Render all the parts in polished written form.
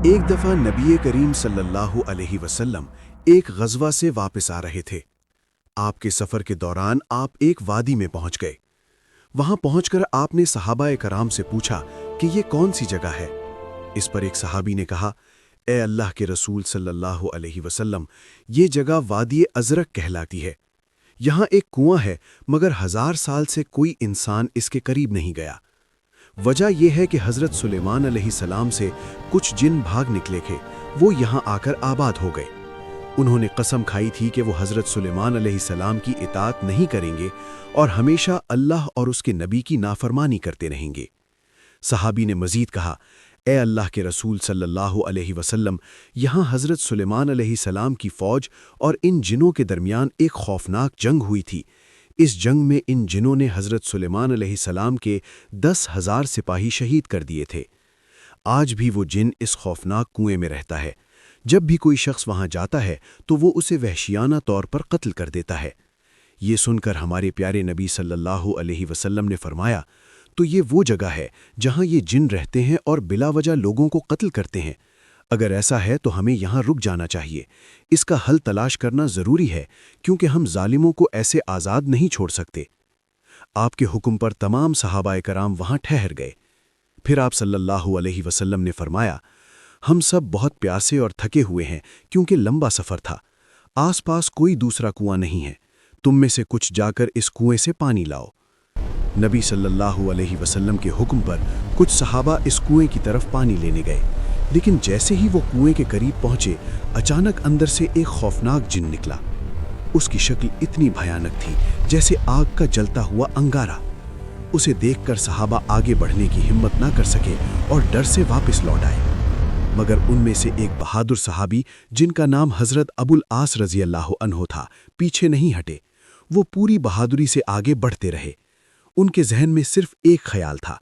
ایک دفعہ نبی کریم صلی اللہ علیہ وسلم ایک غزوہ سے واپس آ رہے تھے۔ آپ کے سفر کے دوران آپ ایک وادی میں پہنچ گئے۔ وہاں پہنچ کر آپ نے صحابہ کرام سے پوچھا کہ یہ کون سی جگہ ہے؟ اس پر ایک صحابی نے کہا، اے اللہ کے رسول صلی اللہ علیہ وسلم، یہ جگہ وادی ازرق کہلاتی ہے۔ یہاں ایک کنواں ہے مگر 1000 سال سے کوئی انسان اس کے قریب نہیں گیا۔ وجہ یہ ہے کہ حضرت سلیمان علیہ السلام سے کچھ جن بھاگ نکلے تھے، وہ یہاں آ کر آباد ہو گئے۔ انہوں نے قسم کھائی تھی کہ وہ حضرت سلیمان علیہ السلام کی اطاعت نہیں کریں گے اور ہمیشہ اللہ اور اس کے نبی کی نافرمانی کرتے رہیں گے۔ صحابی نے مزید کہا، اے اللہ کے رسول صلی اللہ علیہ وسلم، یہاں حضرت سلیمان علیہ السلام کی فوج اور ان جنوں کے درمیان ایک خوفناک جنگ ہوئی تھی۔ اس جنگ میں ان جنوں نے حضرت سلیمان علیہ السلام کے 10,000 سپاہی شہید کر دیے تھے۔ آج بھی وہ جن اس خوفناک کنویں میں رہتا ہے۔ جب بھی کوئی شخص وہاں جاتا ہے تو وہ اسے وحشیانہ طور پر قتل کر دیتا ہے۔ یہ سن کر ہمارے پیارے نبی صلی اللہ علیہ وسلم نے فرمایا، تو یہ وہ جگہ ہے جہاں یہ جن رہتے ہیں اور بلا وجہ لوگوں کو قتل کرتے ہیں۔ اگر ایسا ہے تو ہمیں یہاں رک جانا چاہیے۔ اس کا حل تلاش کرنا ضروری ہے کیونکہ ہم ظالموں کو ایسے آزاد نہیں چھوڑ سکتے۔ آپ کے حکم پر تمام صحابہ کرام وہاں ٹھہر گئے۔ پھر آپ صلی اللہ علیہ وسلم نے فرمایا، ہم سب بہت پیاسے اور تھکے ہوئے ہیں کیونکہ لمبا سفر تھا۔ آس پاس کوئی دوسرا کنواں نہیں ہے۔ تم میں سے کچھ جا کر اس کنویں سے پانی لاؤ۔ نبی صلی اللہ علیہ وسلم کے حکم پر کچھ صحابہ اس کنویں کی طرف پانی لینے گئے، لیکن جیسے ہی وہ کنویں کے قریب پہنچے، اچانک اندر سے ایک خوفناک جن نکلا۔ اس کی شکل اتنی بھیانک تھی جیسے آگ کا جلتا ہوا انگارہ۔ اسے دیکھ کر صحابہ آگے بڑھنے کی ہمت نہ کر سکے اور ڈر سے واپس لوٹ آئے، مگر ان میں سے ایک بہادر صحابی جن کا نام حضرت ابو العاص رضی اللہ عنہ تھا، پیچھے نہیں ہٹے۔ وہ پوری بہادری سے آگے بڑھتے رہے۔ ان کے ذہن میں صرف ایک خیال تھا،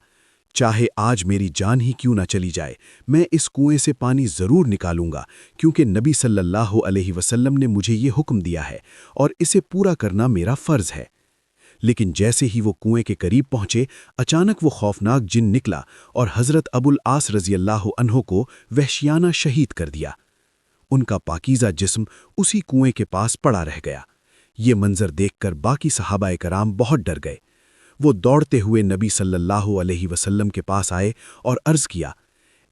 چاہے آج میری جان ہی کیوں نہ چلی جائے، میں اس کنویں سے پانی ضرور نکالوں گا کیونکہ نبی صلی اللہ علیہ وسلم نے مجھے یہ حکم دیا ہے اور اسے پورا کرنا میرا فرض ہے۔ لیکن جیسے ہی وہ کنویں کے قریب پہنچے، اچانک وہ خوفناک جن نکلا اور حضرت ابو العاص رضی اللہ عنہ کو وحشیانہ شہید کر دیا۔ ان کا پاکیزہ جسم اسی کنویں کے پاس پڑا رہ گیا۔ یہ منظر دیکھ کر باقی صحابہ کرام بہت ڈر گئے۔ وہ دوڑتے ہوئے نبی صلی اللہ علیہ وسلم کے پاس آئے اور عرض کیا،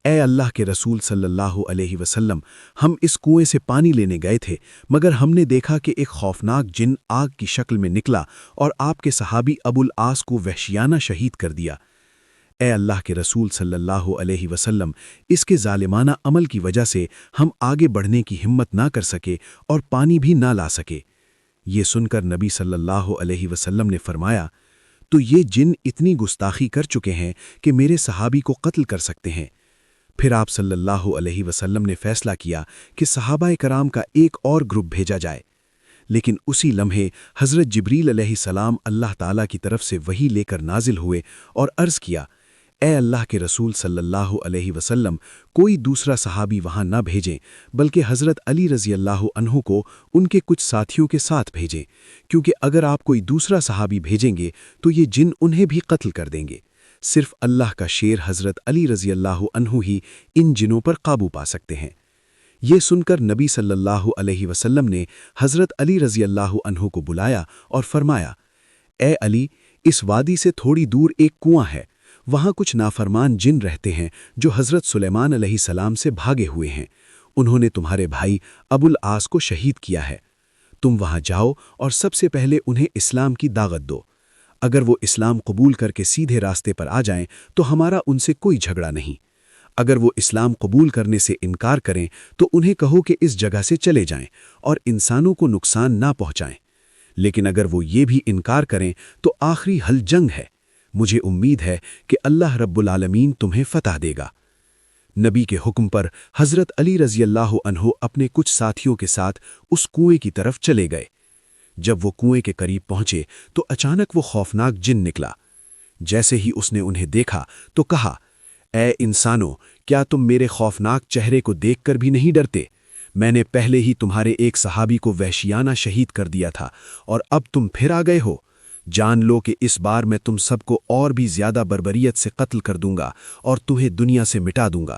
اے اللہ کے رسول صلی اللہ علیہ وسلم، ہم اس کنویں سے پانی لینے گئے تھے مگر ہم نے دیکھا کہ ایک خوفناک جن آگ کی شکل میں نکلا اور آپ کے صحابی ابو العاص کو وحشیانہ شہید کر دیا۔ اے اللہ کے رسول صلی اللہ علیہ وسلم، اس کے ظالمانہ عمل کی وجہ سے ہم آگے بڑھنے کی ہمت نہ کر سکے اور پانی بھی نہ لا سکے۔ یہ سن کر نبی صلی اللہ علیہ وسلم نے فرمایا، تو یہ جن اتنی گستاخی کر چکے ہیں کہ میرے صحابی کو قتل کر سکتے ہیں۔ پھر آپ صلی اللہ علیہ وسلم نے فیصلہ کیا کہ صحابہ کرام کا ایک اور گروپ بھیجا جائے، لیکن اسی لمحے حضرت جبریل علیہ السلام اللہ تعالیٰ کی طرف سے وحی لے کر نازل ہوئے اور عرض کیا، اے اللہ کے رسول صلی اللہ علیہ وسلم، کوئی دوسرا صحابی وہاں نہ بھیجیں بلکہ حضرت علی رضی اللہ عنہ کو ان کے کچھ ساتھیوں کے ساتھ بھیجیں، کیونکہ اگر آپ کوئی دوسرا صحابی بھیجیں گے تو یہ جن انہیں بھی قتل کر دیں گے۔ صرف اللہ کا شیر حضرت علی رضی اللہ عنہ ہی ان جنوں پر قابو پا سکتے ہیں۔ یہ سن کر نبی صلی اللہ علیہ وسلم نے حضرت علی رضی اللہ عنہ کو بلایا اور فرمایا، اے علی، اس وادی سے تھوڑی دور ایک کنواں ہے، وہاں کچھ نافرمان جن رہتے ہیں جو حضرت سلیمان علیہ السلام سے بھاگے ہوئے ہیں۔ انہوں نے تمہارے بھائی ابو العاص کو شہید کیا ہے۔ تم وہاں جاؤ اور سب سے پہلے انہیں اسلام کی دعوت دو۔ اگر وہ اسلام قبول کر کے سیدھے راستے پر آ جائیں تو ہمارا ان سے کوئی جھگڑا نہیں۔ اگر وہ اسلام قبول کرنے سے انکار کریں تو انہیں کہو کہ اس جگہ سے چلے جائیں اور انسانوں کو نقصان نہ پہنچائیں۔ لیکن اگر وہ یہ بھی انکار کریں تو آخری حل جنگ ہے۔ مجھے امید ہے کہ اللہ رب العالمین تمہیں فتح دے گا۔ نبی کے حکم پر حضرت علی رضی اللہ عنہ اپنے کچھ ساتھیوں کے ساتھ اس کنویں کی طرف چلے گئے۔ جب وہ کنویں کے قریب پہنچے تو اچانک وہ خوفناک جن نکلا۔ جیسے ہی اس نے انہیں دیکھا تو کہا، اے انسانوں، کیا تم میرے خوفناک چہرے کو دیکھ کر بھی نہیں ڈرتے؟ میں نے پہلے ہی تمہارے ایک صحابی کو وحشیانہ شہید کر دیا تھا اور اب تم پھر آ گئے ہو۔ جان لو کہ اس بار میں تم سب کو اور بھی زیادہ بربریت سے قتل کر دوں گا اور تمہیں دنیا سے مٹا دوں گا۔